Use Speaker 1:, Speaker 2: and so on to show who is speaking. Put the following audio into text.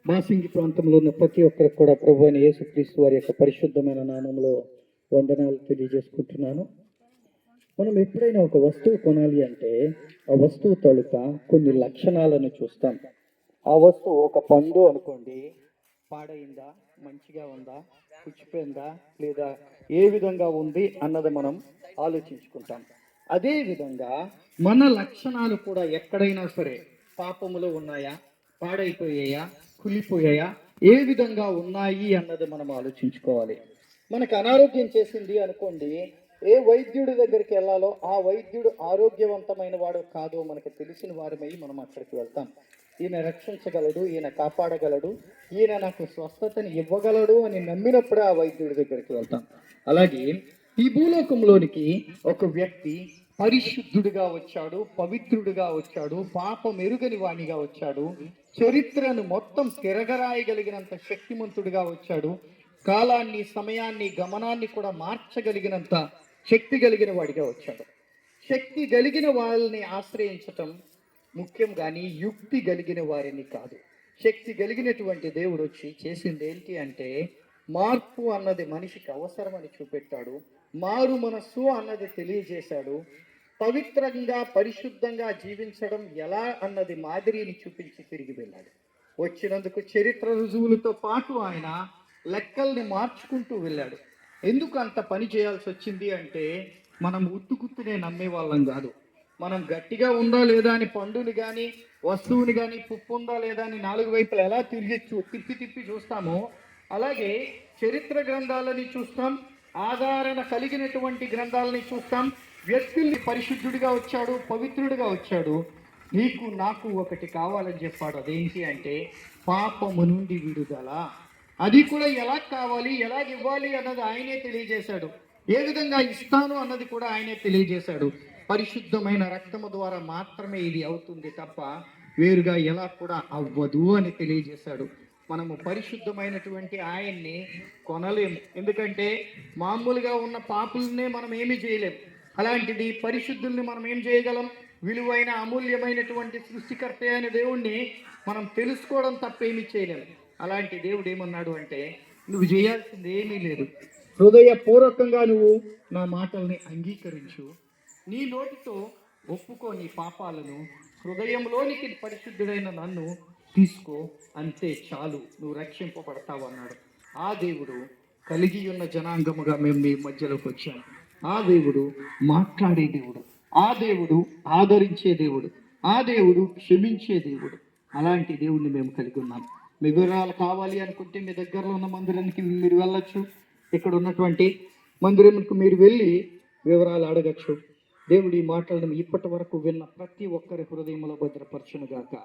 Speaker 1: మాసింగి ప్రాంతంలో ఉన్న ప్రతి ఒక్కరికి కూడా ప్రభు అయిన యేసుక్రీస్తు వారి యొక్క పరిశుద్ధమైన నామంలో వందనాలు తెలియజేసుకుంటున్నాను. మనం ఎప్పుడైనా ఒక వస్తువు కొనాలి అంటే ఆ వస్తువు తాలూకా కొన్ని లక్షణాలను చూస్తాం. ఆ వస్తువు ఒక పండు అనుకోండి, పాడైందా, మంచిగా ఉందా, పుచ్చిపోయిందా, లేదా ఏ విధంగా ఉంది అన్నది మనం ఆలోచించుకుంటాం. అదే విధంగా మన లక్షణాలు కూడా ఎక్కడైనా సరే పాపములో ఉన్నాయా, పాడైపోయాయా, కులిపోయాయా, ఏ విధంగా ఉన్నాయి అన్నది మనం ఆలోచించుకోవాలి. మనకు అనారోగ్యం చేసింది అనుకోండి, ఏ వైద్యుడి దగ్గరికి వెళ్ళాలో ఆ వైద్యుడు ఆరోగ్యవంతమైన వాడు కాదో మనకు తెలిసిన వారమై మనం అక్కడికి వెళ్తాం. ఈయన రక్షించగలడు, ఈయన కాపాడగలడు, ఈయన నాకు స్వస్థతని ఇవ్వగలడు అని నమ్మినప్పుడే ఆ వైద్యుడి దగ్గరికి వెళ్తాం. అలాగే ఈ భూలోకంలోనికి ఒక వ్యక్తి పరిశుద్ధుడిగా వచ్చాడు, పవిత్రుడిగా వచ్చాడు, పాపం ఎరుగని వాణిగా వచ్చాడు, చరిత్రను మొత్తం తిరగరాయగలిగినంత శక్తిమంతుడిగా వచ్చాడు, కాలాన్ని, సమయాన్ని, గమనాన్ని కూడా మార్చగలిగినంత శక్తి కలిగిన వాడిగా వచ్చాడు. శక్తి కలిగిన వాళ్ళని ఆశ్రయించటం ముఖ్యం, కానీ యుక్తి కలిగిన వారిని కాదు. శక్తి కలిగినటువంటి దేవుడు వచ్చి చేసింది ఏంటి అంటే, మార్పు అన్నది మనిషికి అవసరమని చూపెట్టాడు, మారు మనస్సు అన్నది తెలియజేశాడు, పవిత్రంగా పరిశుద్ధంగా జీవించడం ఎలా అన్నది మాదిరిని చూపించి తిరిగి వెళ్ళాడు. వచ్చినందుకు చరిత్ర రుజువులతో పాటు ఆయన లెక్కల్ని మార్చుకుంటూ వెళ్ళాడు. ఎందుకు అంత పని చేయాల్సి వచ్చింది అంటే, మనం ఉత్తుకుత్తునే నమ్మే వాళ్ళం కాదు. మనం గట్టిగా ఉందా లేదా అని పండుని కానీ వస్తువుని కానీ పుప్పు ఉందా లేదా అని నాలుగు వైపులు ఎలా తిప్పి తిప్పి చూస్తామో, అలాగే చరిత్ర గ్రంథాలని చూస్తాం, ఆధారణ కలిగినటువంటి గ్రంథాలని చూస్తాం. వ్యక్తుల్ని పరిశుద్ధుడిగా వచ్చాడు, పవిత్రుడిగా వచ్చాడు. నీకు నాకు ఒకటి కావాలని చెప్పాడు. అదేంటి అంటే పాపము నుండి విడుదల. అది కూడా ఎలా కావాలి, ఎలా ఇవ్వాలి అన్నది ఆయనే తెలియజేశాడు. ఏ విధంగా ఇస్తాను అన్నది కూడా ఆయనే తెలియజేశాడు. పరిశుద్ధమైన రక్తము ద్వారా మాత్రమే ఇది అవుతుంది తప్ప వేరుగా ఎలా కూడా అవ్వదు అని తెలియజేశాడు. మనము పరిశుద్ధమైనటువంటి ఆయన్ని కొనలేము, ఎందుకంటే మామూలుగా ఉన్న పాపులనే మనం ఏమీ చేయలేము. అలాంటిది పరిశుద్ధుల్ని మనం ఏం చేయగలం? విలువైన అమూల్యమైనటువంటి సృష్టికర్త అయిన దేవుణ్ణి మనం తెలుసుకోవడం తప్పేమీ చేయలేము. అలాంటి దేవుడు ఏమన్నాడు అంటే, నువ్వు చేయాల్సింది ఏమీ లేదు, హృదయపూర్వకంగా నువ్వు నా మాటల్ని అంగీకరించు, నీ నోటితో ఒప్పుకో నీ పాపాలను, హృదయంలోనికి పరిశుద్ధుడైన నన్ను తీసుకో, అంతే చాలు, నువ్వు రక్షింపబడతావు అన్నాడు. ఆ దేవుడు కలిగి ఉన్న జనాంగముగా మేము మీ మధ్యలోకి వచ్చాము. ఆ దేవుడు మాట్లాడే దేవుడు, ఆ దేవుడు ఆదరించే దేవుడు, ఆ దేవుడు క్షమించే దేవుడు. అలాంటి దేవుడిని మేము కలిగి ఉన్నాం. మీ వివరాలు కావాలి అనుకుంటే మీ దగ్గరలో ఉన్న మందిరానికి మీరు వెళ్ళచ్చు. ఇక్కడ ఉన్నటువంటి మందిరంకు మీరు వెళ్ళి వివరాలు అడగచ్చు. దేవుడి మాటలను ఇప్పటి వరకు విన్న ప్రతి ఒక్కరి హృదయంలో భద్రపరచునుగాక.